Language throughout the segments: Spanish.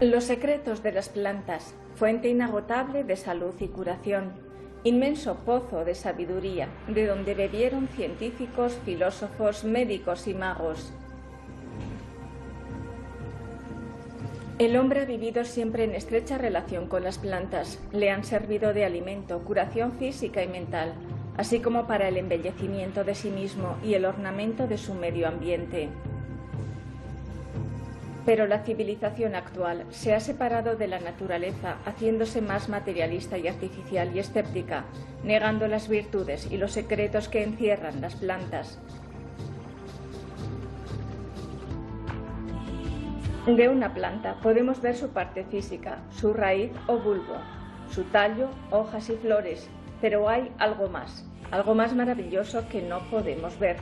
Los secretos de las plantas, fuente inagotable de salud y curación, inmenso pozo de sabiduría, de donde bebieron científicos, filósofos, médicos y magos. El hombre ha vivido siempre en estrecha relación con las plantas, le han servido de alimento, curación física y mental, así como para el embellecimiento de sí mismo y el ornamento de su medio ambiente. Pero la civilización actual se ha separado de la naturaleza, haciéndose más materialista y artificial y escéptica, negando las virtudes y los secretos que encierran las plantas. De una planta podemos ver su parte física, su raíz o bulbo, su tallo, hojas y flores, pero hay algo más maravilloso que no podemos ver.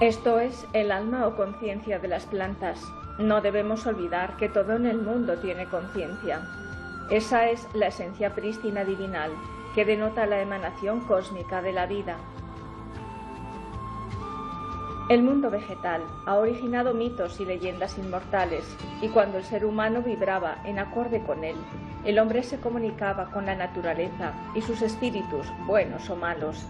Esto es el alma o conciencia de las plantas. No debemos olvidar que todo en el mundo tiene conciencia. Esa es la esencia prístina divinal, que denota la emanación cósmica de la vida. El mundo vegetal ha originado mitos y leyendas inmortales, y cuando el ser humano vibraba en acorde con él, el hombre se comunicaba con la naturaleza y sus espíritus, buenos o malos.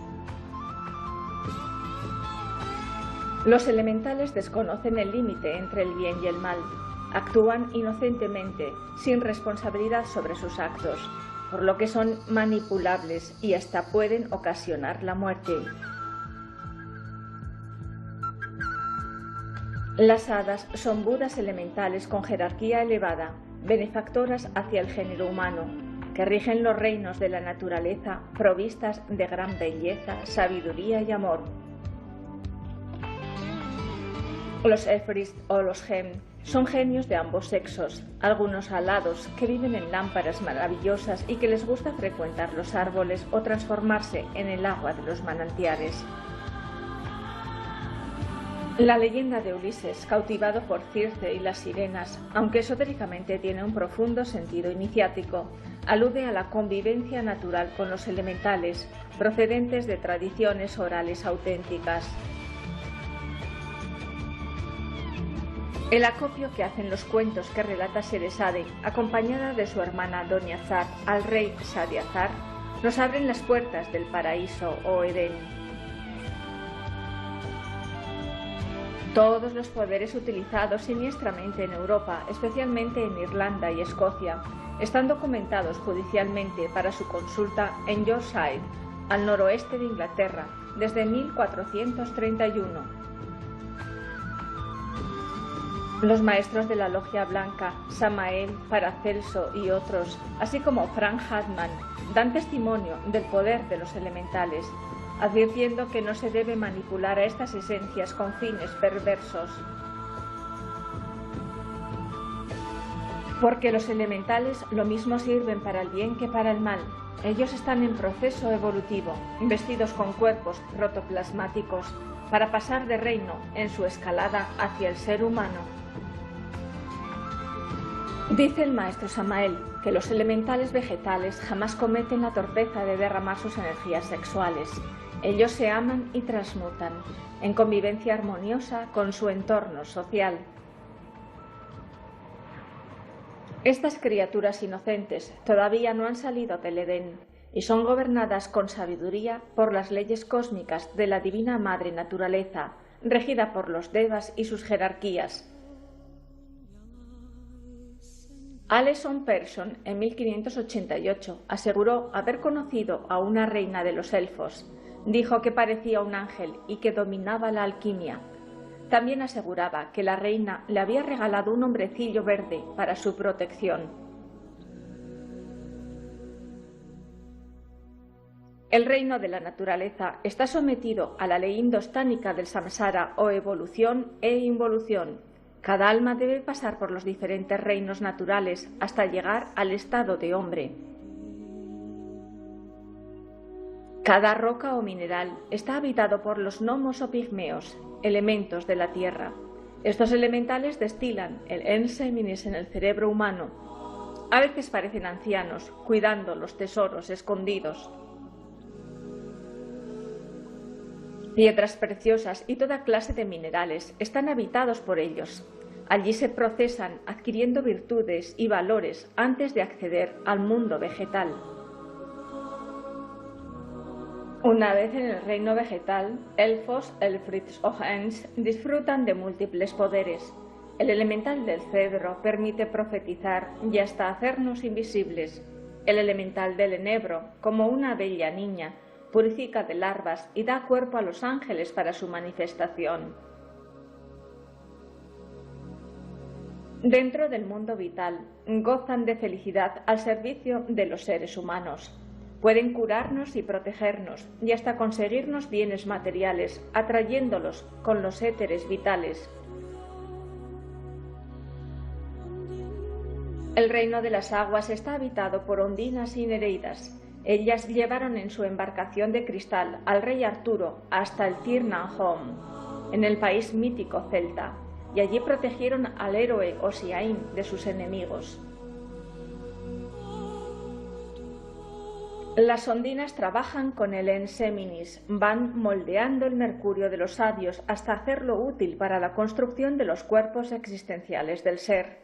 Los elementales desconocen el límite entre el bien y el mal. Actúan inocentemente, sin responsabilidad sobre sus actos, por lo que son manipulables y hasta pueden ocasionar la muerte. Las hadas son budas elementales con jerarquía elevada, benefactoras hacia el género humano, que rigen los reinos de la naturaleza provistas de gran belleza, sabiduría y amor. Los Efrith o los Hem son genios de ambos sexos, algunos alados que viven en lámparas maravillosas y que les gusta frecuentar los árboles o transformarse en el agua de los manantiales. La leyenda de Ulises, cautivado por Circe y las sirenas, aunque esotéricamente tiene un profundo sentido iniciático, alude a la convivencia natural con los elementales, procedentes de tradiciones orales auténticas. El acopio que hacen los cuentos que relata Sheresade, acompañada de su hermana Doniazar, al rey Shadiazar, nos abren las puertas del paraíso o Edén. Todos los poderes utilizados siniestramente en Europa, especialmente en Irlanda y Escocia, están documentados judicialmente para su consulta en Yorkshire, al noroeste de Inglaterra, desde 1431. Los maestros de la Logia Blanca, Samael, Paracelso y otros, así como Frank Hartmann, dan testimonio del poder de los elementales, advirtiendo que no se debe manipular a estas esencias con fines perversos. Porque los elementales lo mismo sirven para el bien que para el mal. Ellos están en proceso evolutivo, investidos con cuerpos protoplasmáticos, para pasar de reino en su escalada hacia el ser humano. Dice el maestro Samael que los elementales vegetales jamás cometen la torpeza de derramar sus energías sexuales. Ellos se aman y transmutan, en convivencia armoniosa con su entorno social. Estas criaturas inocentes todavía no han salido del Edén y son gobernadas con sabiduría por las leyes cósmicas de la divina madre naturaleza, regida por los devas y sus jerarquías. Alison Pearson, en 1588, aseguró haber conocido a una reina de los elfos. Dijo que parecía un ángel y que dominaba la alquimia. También aseguraba que la reina le había regalado un hombrecillo verde para su protección. El reino de la naturaleza está sometido a la ley indostánica del samsara o evolución e involución. Cada alma debe pasar por los diferentes reinos naturales hasta llegar al estado de hombre. Cada roca o mineral está habitado por los gnomos o pigmeos, elementos de la tierra. Estos elementales destilan el enseminis en el cerebro humano. A veces parecen ancianos, cuidando los tesoros escondidos. Piedras preciosas y toda clase de minerales están habitados por ellos. Allí se procesan adquiriendo virtudes y valores antes de acceder al mundo vegetal. Una vez en el reino vegetal, elfos, elfrids o ents disfrutan de múltiples poderes. El elemental del cedro permite profetizar y hasta hacernos invisibles. El elemental del enebro, como una bella niña, purifica de larvas y da cuerpo a los ángeles para su manifestación. Dentro del mundo vital, gozan de felicidad al servicio de los seres humanos. Pueden curarnos y protegernos y hasta conseguirnos bienes materiales, atrayéndolos con los éteres vitales. El reino de las aguas está habitado por ondinas y nereidas. Ellas llevaron en su embarcación de cristal al rey Arturo hasta el Tirnanhome, en el país mítico celta, y allí protegieron al héroe Osiain de sus enemigos. Las ondinas trabajan con el Enseminis, van moldeando el mercurio de los sabios hasta hacerlo útil para la construcción de los cuerpos existenciales del ser.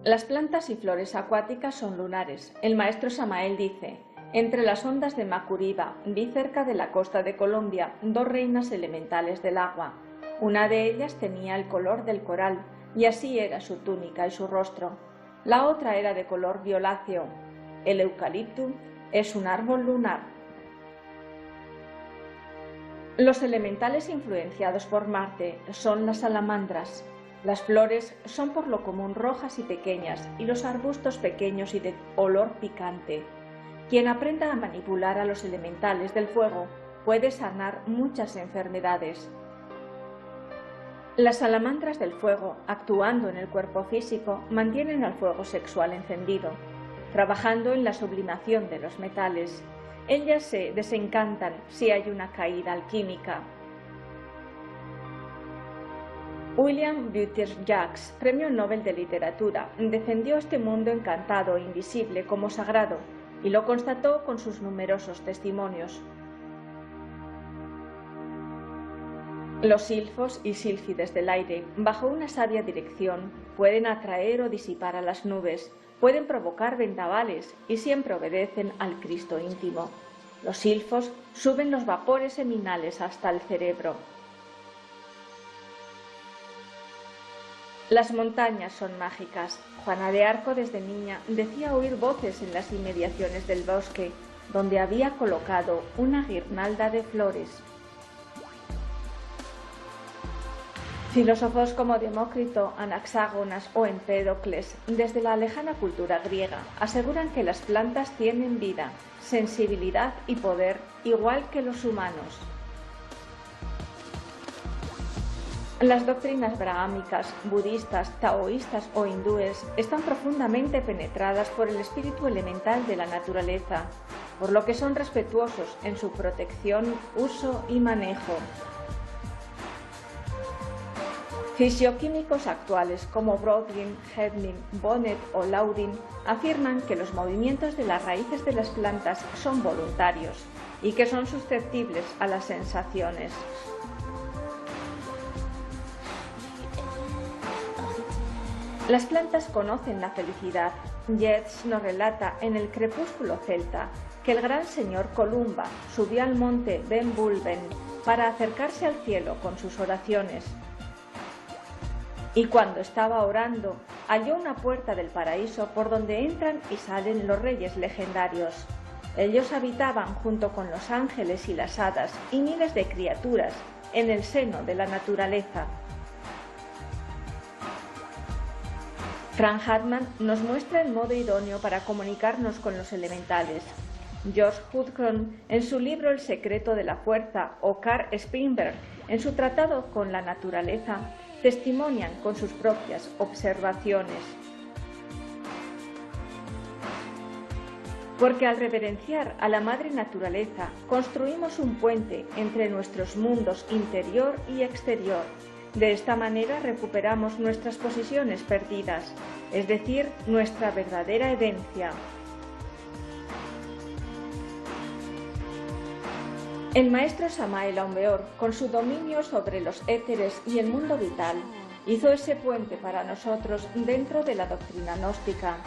Las plantas y flores acuáticas son lunares. El maestro Samael dice: entre las ondas de Macuriba vi cerca de la costa de Colombia 2 reinas elementales del agua. Una de ellas tenía el color del coral, y así era su túnica y su rostro. La otra era de color violáceo. El eucalipto es un árbol lunar. Los elementales influenciados por Marte son las salamandras. Las flores son por lo común rojas y pequeñas, y los arbustos pequeños y de olor picante. Quien aprenda a manipular a los elementales del fuego puede sanar muchas enfermedades. Las salamandras del fuego, actuando en el cuerpo físico, mantienen al fuego sexual encendido, trabajando en la sublimación de los metales. Ellas se desencantan si hay una caída alquímica. William Butler-Yeats, Premio Nobel de Literatura, defendió este mundo encantado e invisible como sagrado y lo constató con sus numerosos testimonios. Los silfos y sílfides del aire, bajo una sabia dirección, pueden atraer o disipar a las nubes, pueden provocar vendavales y siempre obedecen al Cristo íntimo. Los silfos suben los vapores seminales hasta el cerebro. Las montañas son mágicas. Juana de Arco desde niña decía oír voces en las inmediaciones del bosque, donde había colocado una guirnalda de flores. Filósofos como Demócrito, Anaxágoras o Empédocles, desde la lejana cultura griega, aseguran que las plantas tienen vida, sensibilidad y poder igual que los humanos. Las doctrinas brahámicas, budistas, taoístas o hindúes están profundamente penetradas por el espíritu elemental de la naturaleza, por lo que son respetuosos en su protección, uso y manejo. Fisioquímicos actuales como Brodin, Hedlin, Bonnet o Laudin afirman que los movimientos de las raíces de las plantas son voluntarios y que son susceptibles a las sensaciones. Las plantas conocen la felicidad. Yeats nos relata en El crepúsculo celta que el gran señor Columba subió al monte Ben Bulben para acercarse al cielo con sus oraciones. Y cuando estaba orando, halló una puerta del paraíso por donde entran y salen los reyes legendarios. Ellos habitaban junto con los ángeles y las hadas y miles de criaturas en el seno de la naturaleza. Frank Hartmann nos muestra el modo idóneo para comunicarnos con los elementales. George Hudson, en su libro El secreto de la fuerza, o Carl Sprinberg, en su tratado con la naturaleza, testimonian con sus propias observaciones. Porque al reverenciar a la madre naturaleza, construimos un puente entre nuestros mundos interior y exterior. De esta manera recuperamos nuestras posiciones perdidas, es decir, nuestra verdadera herencia. El maestro Samael Aumbeor, con su dominio sobre los éteres y el mundo vital, hizo ese puente para nosotros dentro de la doctrina gnóstica.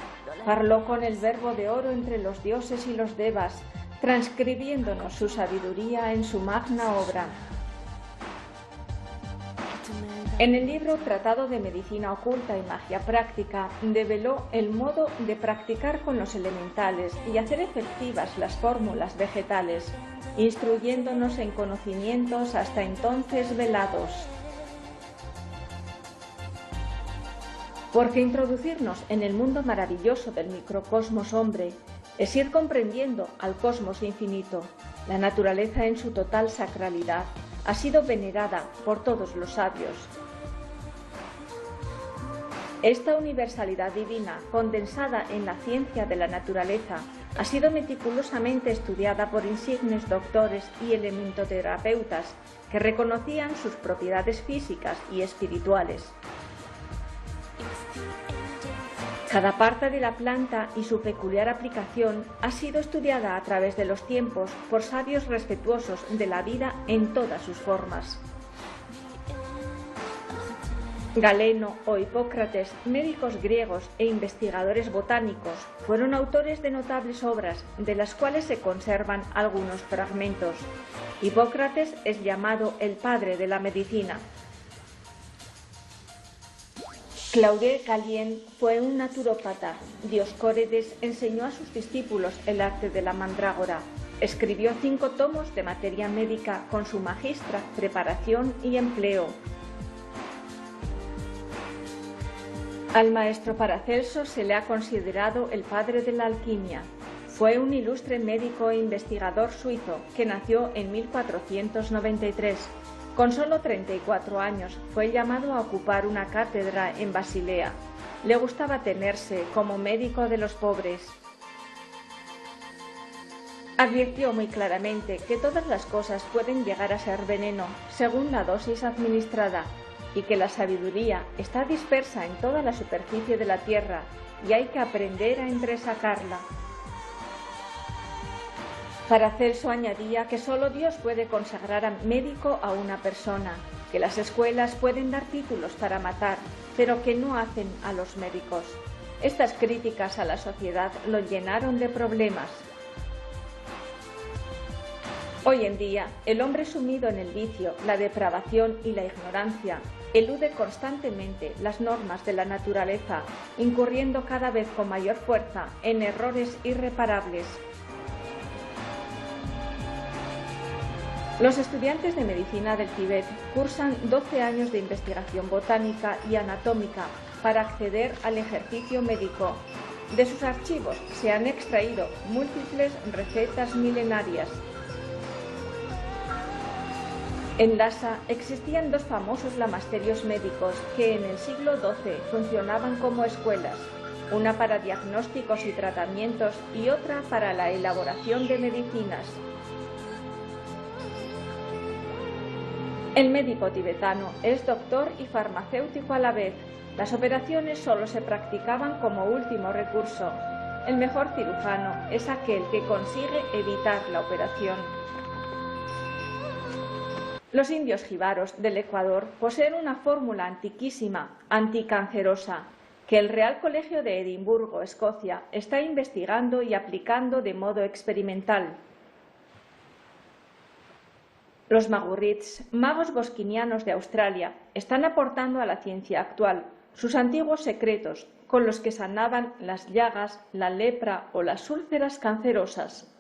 Parló con el verbo de oro entre los dioses y los devas, transcribiéndonos su sabiduría en su magna obra. En el libro Tratado de Medicina Oculta y Magia Práctica, develó el modo de practicar con los elementales y hacer efectivas las fórmulas vegetales, instruyéndonos en conocimientos hasta entonces velados. Porque introducirnos en el mundo maravilloso del microcosmos hombre es ir comprendiendo al cosmos infinito. La naturaleza en su total sacralidad ha sido venerada por todos los sabios. Esta universalidad divina, condensada en la ciencia de la naturaleza, ha sido meticulosamente estudiada por insignes doctores y elementoterapeutas que reconocían sus propiedades físicas y espirituales. Cada parte de la planta y su peculiar aplicación ha sido estudiada a través de los tiempos por sabios respetuosos de la vida en todas sus formas. Galeno o Hipócrates, médicos griegos e investigadores botánicos, fueron autores de notables obras, de las cuales se conservan algunos fragmentos. Hipócrates es llamado el padre de la medicina. Claude Galien fue un naturópata. Dioscórides enseñó a sus discípulos el arte de la mandrágora. Escribió 5 tomos de materia médica con su magistra, preparación y empleo. Al maestro Paracelso se le ha considerado el padre de la alquimia. Fue un ilustre médico e investigador suizo que nació en 1493. Con solo 34 años fue llamado a ocupar una cátedra en Basilea. Le gustaba tenerse como médico de los pobres. Advirtió muy claramente que todas las cosas pueden llegar a ser veneno según la dosis administrada, y que la sabiduría está dispersa en toda la superficie de la tierra y hay que aprender a entresacarla. Paracelso añadía que solo Dios puede consagrar a médico a una persona, que las escuelas pueden dar títulos para matar, pero que no hacen a los médicos. Estas críticas a la sociedad lo llenaron de problemas. Hoy en día, el hombre sumido en el vicio, la depravación y la ignorancia elude constantemente las normas de la naturaleza, incurriendo cada vez con mayor fuerza en errores irreparables. Los estudiantes de medicina del Tíbet cursan 12 años de investigación botánica y anatómica para acceder al ejercicio médico. De sus archivos se han extraído múltiples recetas milenarias. En Lhasa existían 2 famosos lamasterios médicos que en el siglo XII funcionaban como escuelas, una para diagnósticos y tratamientos y otra para la elaboración de medicinas. El médico tibetano es doctor y farmacéutico a la vez. Las operaciones solo se practicaban como último recurso. El mejor cirujano es aquel que consigue evitar la operación. Los indios jíbaros del Ecuador poseen una fórmula antiquísima, anticancerosa, que el Real Colegio de Edimburgo, Escocia, está investigando y aplicando de modo experimental. Los magurrits, magos bosquinianos de Australia, están aportando a la ciencia actual sus antiguos secretos con los que sanaban las llagas, la lepra o las úlceras cancerosas.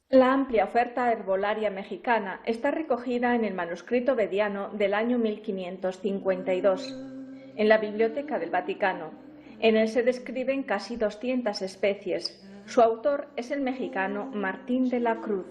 La amplia oferta herbolaria mexicana está recogida en el manuscrito vediano del año 1552, en la Biblioteca del Vaticano. En él se describen casi 200 especies. Su autor es el mexicano Martín de la Cruz.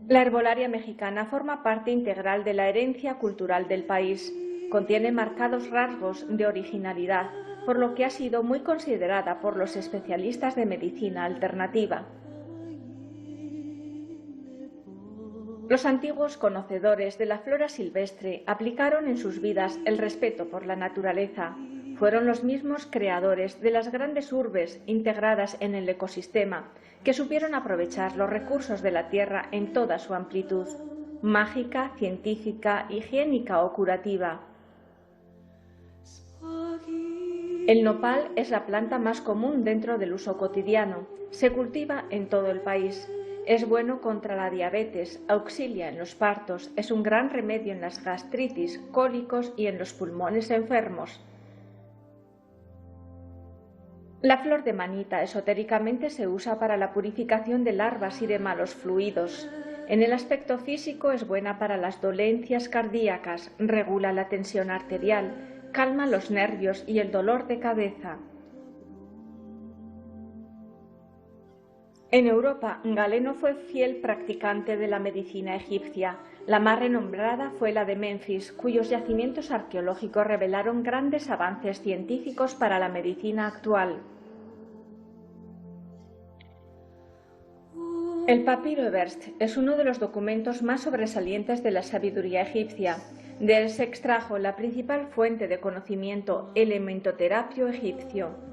La herbolaria mexicana forma parte integral de la herencia cultural del país. Contiene marcados rasgos de originalidad, por lo que ha sido muy considerada por los especialistas de medicina alternativa. Los antiguos conocedores de la flora silvestre aplicaron en sus vidas el respeto por la naturaleza. fueron los mismos creadores de las grandes urbes integradas en el ecosistema, que supieron aprovechar los recursos de la tierra en toda su amplitud, mágica, científica, higiénica o curativa. El nopal es la planta más común dentro del uso cotidiano. Se cultiva en todo el país. Es bueno contra la diabetes, auxilia en los partos, es un gran remedio en las gastritis, cólicos y en los pulmones enfermos. La flor de manita esotéricamente se usa para la purificación de larvas y de malos fluidos. En el aspecto físico es buena para las dolencias cardíacas, regula la tensión arterial, calma los nervios y el dolor de cabeza. En Europa, Galeno fue fiel practicante de la medicina egipcia. La más renombrada fue la de Menfis, cuyos yacimientos arqueológicos revelaron grandes avances científicos para la medicina actual. El papiro Eberst es uno de los documentos más sobresalientes de la sabiduría egipcia. De él se extrajo la principal fuente de conocimiento elementoterapio egipcio.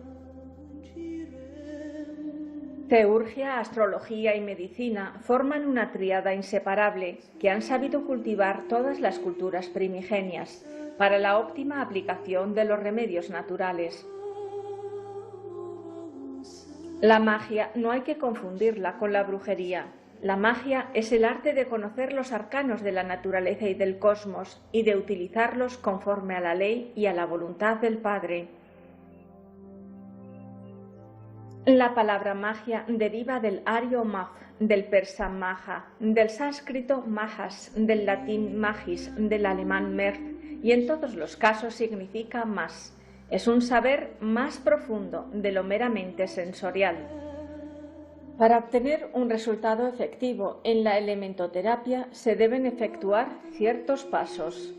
Teurgia, astrología y medicina forman una tríada inseparable que han sabido cultivar todas las culturas primigenias para la óptima aplicación de los remedios naturales. La magia no hay que confundirla con la brujería. La magia es el arte de conocer los arcanos de la naturaleza y del cosmos y de utilizarlos conforme a la ley y a la voluntad del Padre. La palabra magia deriva del ario mag, del persa maja, del sánscrito majas, del latín magis, del alemán merz, y en todos los casos significa más. Es un saber más profundo de lo meramente sensorial. Para obtener un resultado efectivo en la elementoterapia se deben efectuar ciertos pasos.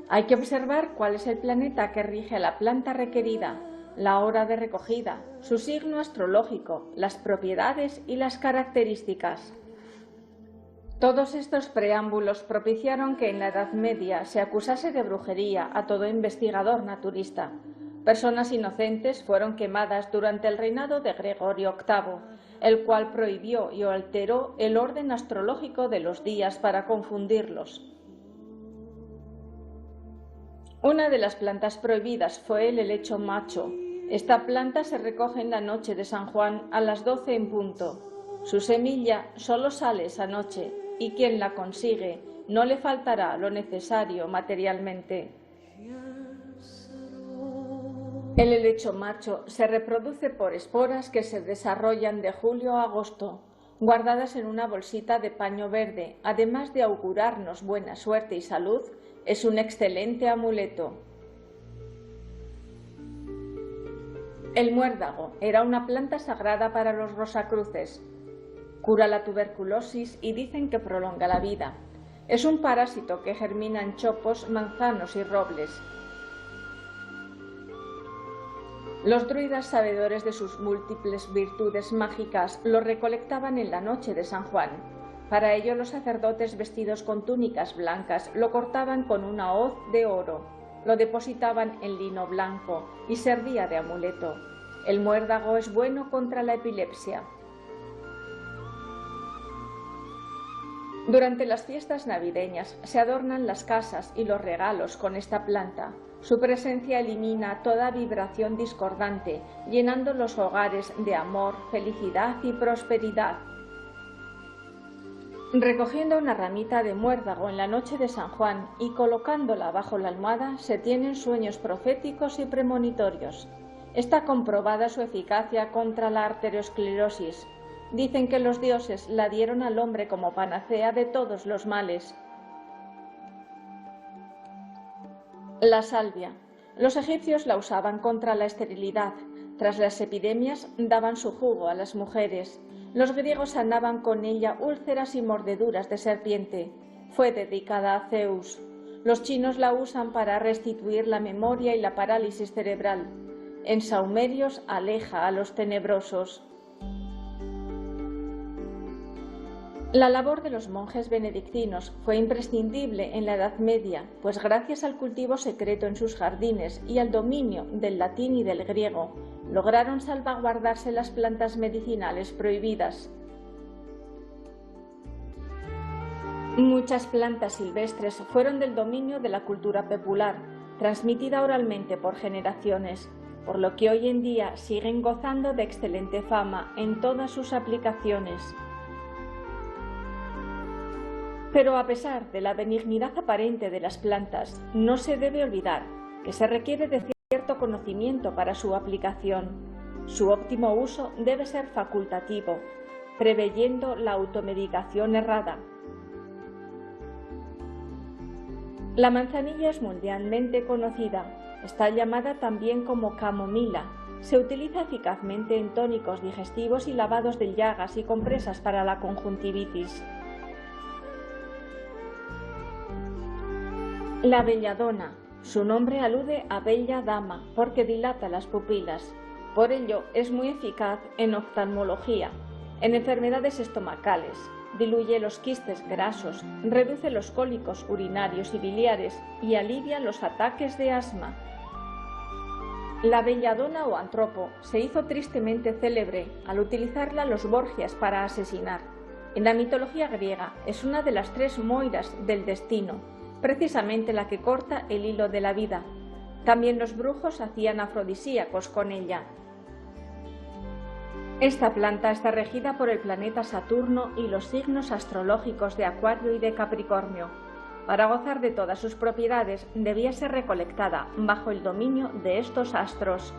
Hay que observar cuál es el planeta que rige la planta requerida, la hora de recogida, su signo astrológico, las propiedades y las características. Todos estos preámbulos propiciaron que en la Edad Media se acusase de brujería a todo investigador naturista. Personas inocentes fueron quemadas durante el reinado de Gregorio VIII, el cual prohibió y alteró el orden astrológico de los días para confundirlos. Una de las plantas prohibidas fue el helecho macho. Esta planta se recoge en la noche de San Juan a las 12 en punto. Su semilla solo sale esa noche y quien la consigue no le faltará lo necesario materialmente. El helecho macho se reproduce por esporas que se desarrollan de julio a agosto, guardadas en una bolsita de paño verde. Además de augurarnos buena suerte y salud, es un excelente amuleto. El muérdago era una planta sagrada para los rosacruces. Cura la tuberculosis y dicen que prolonga la vida. Es un parásito que germina en chopos, manzanos y robles. Los druidas, sabedores de sus múltiples virtudes mágicas, lo recolectaban en la noche de San Juan. Para ello, los sacerdotes vestidos con túnicas blancas lo cortaban con una hoz de oro, lo depositaban en lino blanco y servía de amuleto. El muérdago es bueno contra la epilepsia. Durante las fiestas navideñas se adornan las casas y los regalos con esta planta. Su presencia elimina toda vibración discordante, llenando los hogares de amor, felicidad y prosperidad. Recogiendo una ramita de muérdago en la noche de San Juan y colocándola bajo la almohada, se tienen sueños proféticos y premonitorios. Está comprobada su eficacia contra la arteriosclerosis. Dicen que los dioses la dieron al hombre como panacea de todos los males. La salvia. Los egipcios la usaban contra la esterilidad. Tras las epidemias daban su jugo a las mujeres. Los griegos sanaban con ella úlceras y mordeduras de serpiente. Fue dedicada a Zeus. Los chinos la usan para restituir la memoria y la parálisis cerebral. En saumerios aleja a los tenebrosos. La labor de los monjes benedictinos fue imprescindible en la Edad Media, pues gracias al cultivo secreto en sus jardines y al dominio del latín y del griego, lograron salvaguardarse las plantas medicinales prohibidas. Muchas plantas silvestres fueron del dominio de la cultura popular, transmitida oralmente por generaciones, por lo que hoy en día siguen gozando de excelente fama en todas sus aplicaciones. Pero a pesar de la benignidad aparente de las plantas, no se debe olvidar que se requiere de cierto conocimiento para su aplicación. Su óptimo uso debe ser facultativo, preveyendo la automedicación errada. La manzanilla es mundialmente conocida. Está llamada también como camomila. Se utiliza eficazmente en tónicos digestivos y lavados de llagas y compresas para la conjuntivitis. La belladona. Su nombre alude a bella dama porque dilata las pupilas. Por ello es muy eficaz en oftalmología, en enfermedades estomacales, diluye los quistes grasos, reduce los cólicos urinarios y biliares y alivia los ataques de asma. La belladona o antropo se hizo tristemente célebre al utilizarla los Borgias para asesinar. En la mitología griega es una de las 3 moiras del destino, precisamente la que corta el hilo de la vida. También los brujos hacían afrodisíacos con ella. Esta planta está regida por el planeta Saturno y los signos astrológicos de Acuario y de Capricornio. Para gozar de todas sus propiedades debía ser recolectada bajo el dominio de estos astros.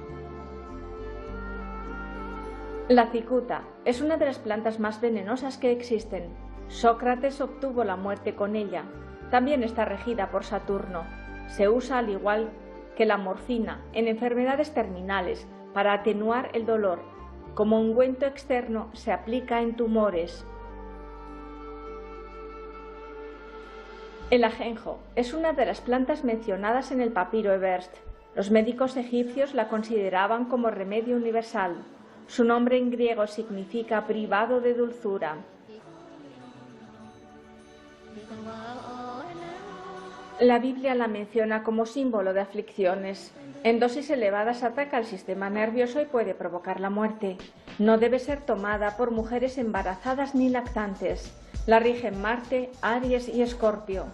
La cicuta es una de las plantas más venenosas que existen. Sócrates obtuvo la muerte con ella. También está regida por Saturno. Se usa al igual que la morfina en enfermedades terminales para atenuar el dolor. Como ungüento externo se aplica en tumores. El ajenjo es una de las plantas mencionadas en el papiro Ebers. Los médicos egipcios la consideraban como remedio universal. Su nombre en griego significa privado de dulzura. La Biblia la menciona como símbolo de aflicciones. En dosis elevadas ataca al sistema nervioso y puede provocar la muerte. No debe ser tomada por mujeres embarazadas ni lactantes. La rigen Marte, Aries y Escorpio.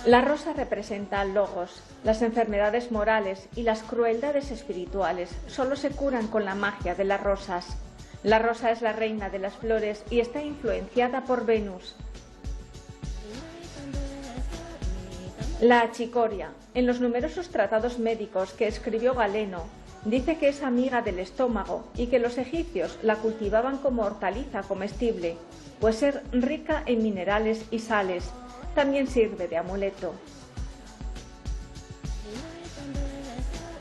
La rosa representa al logos. Las enfermedades morales y las crueldades espirituales solo se curan con la magia de las rosas. La rosa es la reina de las flores y está influenciada por Venus. La achicoria, en los numerosos tratados médicos que escribió Galeno, dice que es amiga del estómago y que los egipcios la cultivaban como hortaliza comestible, pues es rica en minerales y sales. También sirve de amuleto.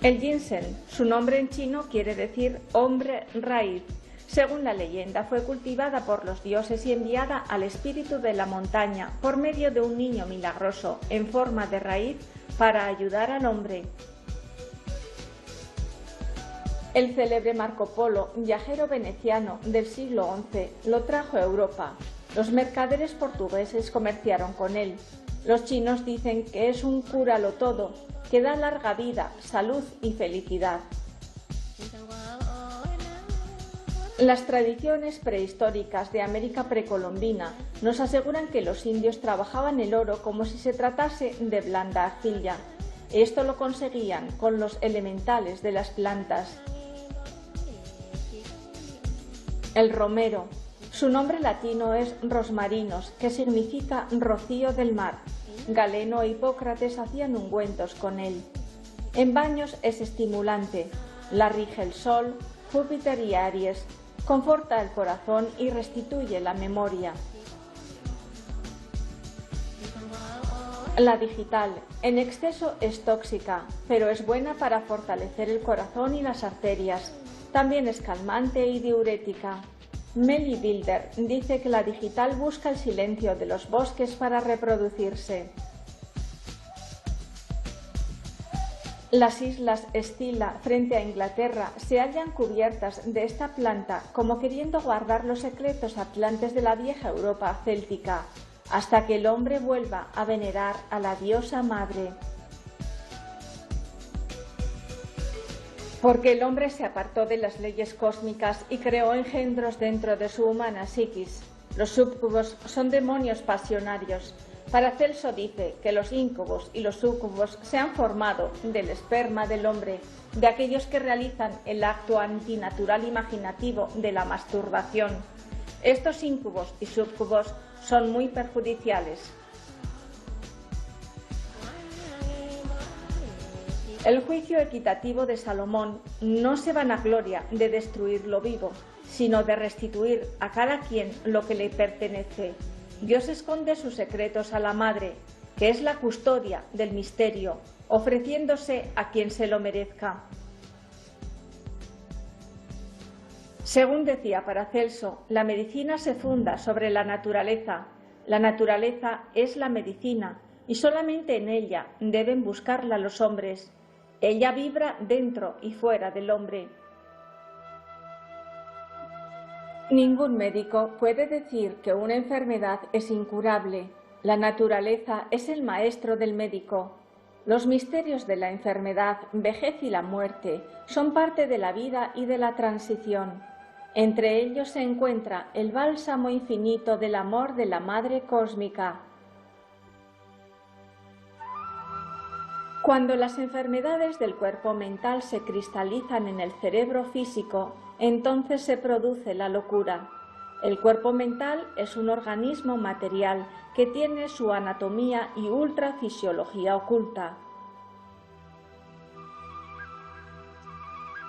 El ginseng, su nombre en chino quiere decir hombre raíz. Según la leyenda, fue cultivada por los dioses y enviada al espíritu de la montaña por medio de un niño milagroso en forma de raíz para ayudar al hombre. El célebre Marco Polo, viajero veneciano del siglo XI, lo trajo a Europa. Los mercaderes portugueses comerciaron con él. Los chinos dicen que es un cúralo todo, que da larga vida, salud y felicidad. Las tradiciones prehistóricas de América precolombina nos aseguran que los indios trabajaban el oro como si se tratase de blanda arcilla. Esto lo conseguían con los elementales de las plantas. El romero. Su nombre latino es rosmarinus, que significa rocío del mar. Galeno e Hipócrates hacían ungüentos con él. En baños es estimulante. La rige el Sol, Júpiter y Aries. Conforta el corazón y restituye la memoria. La digital, en exceso es tóxica, pero es buena para fortalecer el corazón y las arterias. También es calmante y diurética. Melly Bilder dice que la digital busca el silencio de los bosques para reproducirse. Las islas Scilla, frente a Inglaterra, se hallan cubiertas de esta planta como queriendo guardar los secretos atlantes de la vieja Europa céltica, hasta que el hombre vuelva a venerar a la diosa madre. Porque el hombre se apartó de las leyes cósmicas y creó engendros dentro de su humana psiquis. Los súcubos son demonios pasionarios. Paracelso dice que los íncubos y los súcubos se han formado del esperma del hombre, de aquellos que realizan el acto antinatural imaginativo de la masturbación. Estos íncubos y súcubos son muy perjudiciales. El juicio equitativo de Salomón no se vanagloria de destruir lo vivo, sino de restituir a cada quien lo que le pertenece. Dios esconde sus secretos a la Madre, que es la custodia del misterio, ofreciéndose a quien se lo merezca. Según decía Paracelso, la medicina se funda sobre la naturaleza. La naturaleza es la medicina y solamente en ella deben buscarla los hombres. Ella vibra dentro y fuera del hombre. Ningún médico puede decir que una enfermedad es incurable. La naturaleza es el maestro del médico. Los misterios de la enfermedad, vejez y la muerte son parte de la vida y de la transición. Entre ellos se encuentra el bálsamo infinito del amor de la Madre Cósmica. Cuando las enfermedades del cuerpo mental se cristalizan en el cerebro físico, entonces se produce la locura. El cuerpo mental es un organismo material que tiene su anatomía y ultrafisiología oculta.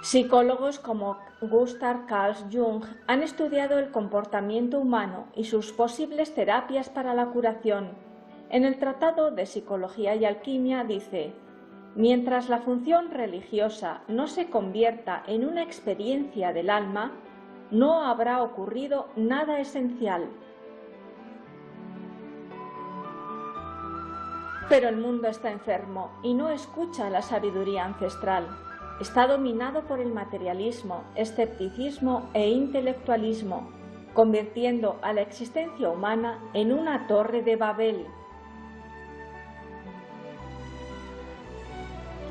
Psicólogos como Gustav Carl Jung han estudiado el comportamiento humano y sus posibles terapias para la curación. En el Tratado de Psicología y Alquimia dice: mientras la función religiosa no se convierta en una experiencia del alma, no habrá ocurrido nada esencial. Pero el mundo está enfermo y no escucha la sabiduría ancestral. Está dominado por el materialismo, escepticismo e intelectualismo, convirtiendo a la existencia humana en una torre de Babel.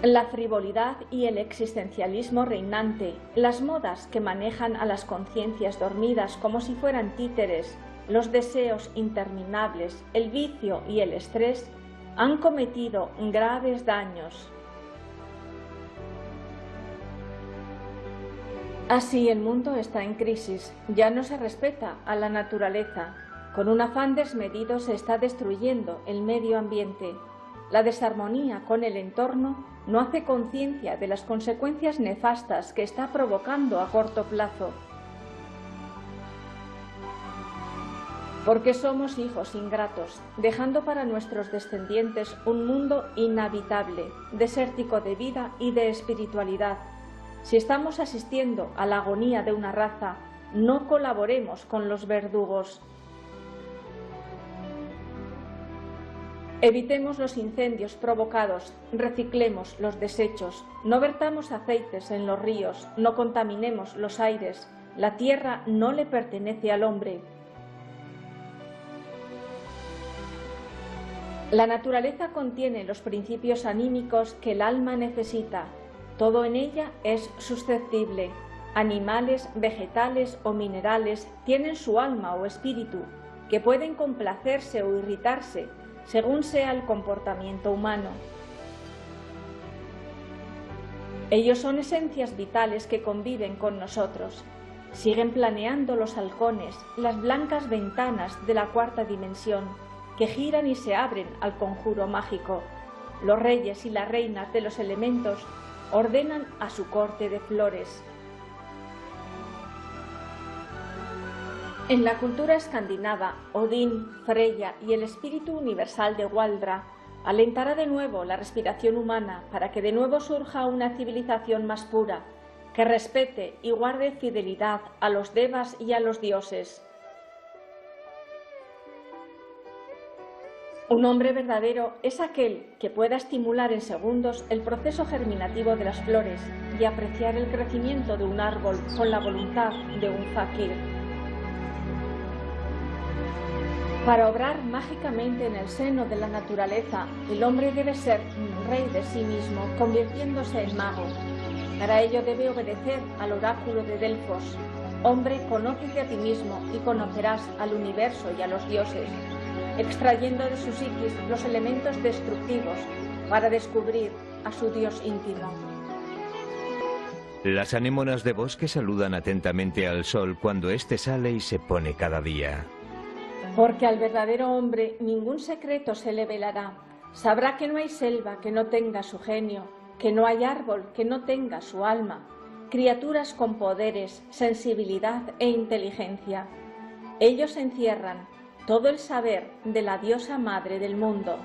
La frivolidad y el existencialismo reinante, las modas que manejan a las conciencias dormidas como si fueran títeres, los deseos interminables, el vicio y el estrés han cometido graves daños. Así el mundo está en crisis, ya no se respeta a la naturaleza. Con un afán desmedido se está destruyendo el medio ambiente. La desarmonía con el entorno no hace conciencia de las consecuencias nefastas que está provocando a corto plazo. Porque somos hijos ingratos, dejando para nuestros descendientes un mundo inhabitable, desértico de vida y de espiritualidad. Si estamos asistiendo a la agonía de una raza, no colaboremos con los verdugos. Evitemos los incendios provocados, reciclemos los desechos, no vertamos aceites en los ríos, no contaminemos los aires. La tierra no le pertenece al hombre. La naturaleza contiene los principios anímicos que el alma necesita. Todo en ella es susceptible. Animales, vegetales o minerales tienen su alma o espíritu, que pueden complacerse o irritarse, según sea el comportamiento humano. Ellos son esencias vitales que conviven con nosotros. Siguen planeando los halcones, las blancas ventanas de la cuarta dimensión, que giran y se abren al conjuro mágico. Los reyes y las reinas de los elementos ordenan a su corte de flores. En la cultura escandinava, Odín, Freya y el espíritu universal de Waldra alentará de nuevo la respiración humana para que de nuevo surja una civilización más pura, que respete y guarde fidelidad a los devas y a los dioses. Un hombre verdadero es aquel que pueda estimular en segundos el proceso germinativo de las flores y apreciar el crecimiento de un árbol con la voluntad de un fakir. Para obrar mágicamente en el seno de la naturaleza, el hombre debe ser rey de sí mismo, convirtiéndose en mago. Para ello debe obedecer al oráculo de Delfos. Hombre, conócete a ti mismo y conocerás al universo y a los dioses, extrayendo de su psiquis los elementos destructivos para descubrir a su dios íntimo. Las anémonas de bosque saludan atentamente al sol cuando éste sale y se pone cada día. Porque al verdadero hombre ningún secreto se le velará. Sabrá que no hay selva que no tenga su genio, que no hay árbol que no tenga su alma, criaturas con poderes, sensibilidad e inteligencia. Ellos encierran todo el saber de la diosa madre del mundo,